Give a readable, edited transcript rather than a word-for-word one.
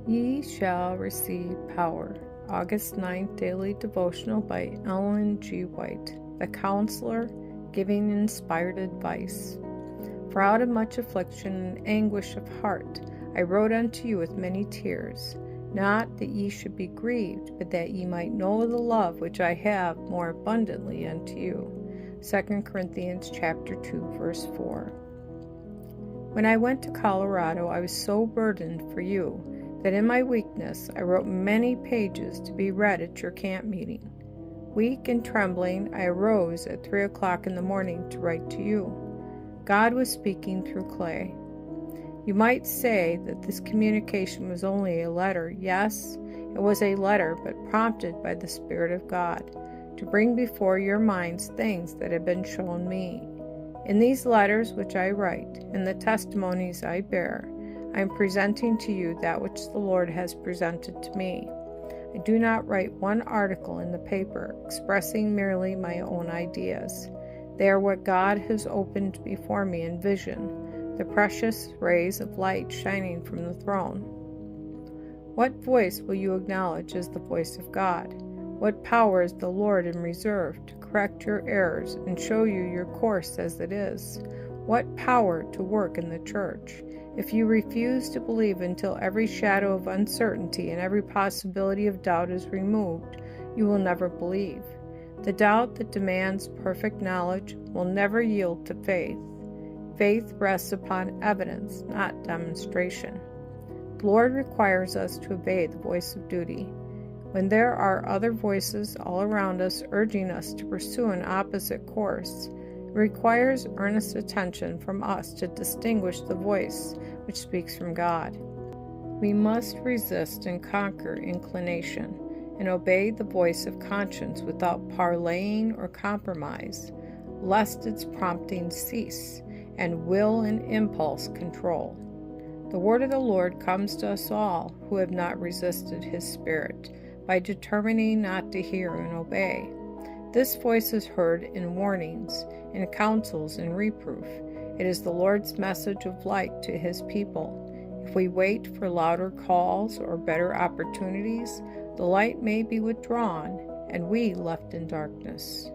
Ye shall receive power. August 9th Daily Devotional by Ellen G. White, the Counselor, giving inspired advice. For out of much affliction and anguish of heart I wrote unto you with many tears, not that ye should be grieved, but that ye might know the love which I have more abundantly unto you. 2 Corinthians chapter 2, verse 4. When I went to Colorado, I was so burdened for you that in my weakness I wrote many pages to be read at your camp meeting. Weak and trembling, I arose at 3 o'clock in the morning to write to you. God was speaking through clay. You might say that this communication was only a letter. Yes, it was a letter, but prompted by the Spirit of God, to bring before your minds things that have been shown me. In these letters which I write, and the testimonies I bear, I am presenting to you that which the Lord has presented to me. I do not write one article in the paper expressing merely my own ideas. They are what God has opened before me in vision, the precious rays of light shining from the throne. What voice will you acknowledge as the voice of God? What power is the Lord in reserve to correct your errors and show you your course as it is? What power to work in the church? If you refuse to believe until every shadow of uncertainty and every possibility of doubt is removed, you will never believe. The doubt that demands perfect knowledge will never yield to faith. Faith rests upon evidence, not demonstration. The Lord requires us to obey the voice of duty. When there are other voices all around us urging us to pursue an opposite course, it requires earnest attention from us to distinguish the voice which speaks from God. We must resist and conquer inclination and obey the voice of conscience without parleying or compromise, lest its promptings cease and will and impulse control. The word of the Lord comes to us all who have not resisted his Spirit by determining not to hear and obey. This voice is heard in warnings, in counsels, and reproof. It is the Lord's message of light to his people. If we wait for louder calls or better opportunities, the light may be withdrawn and we left in darkness.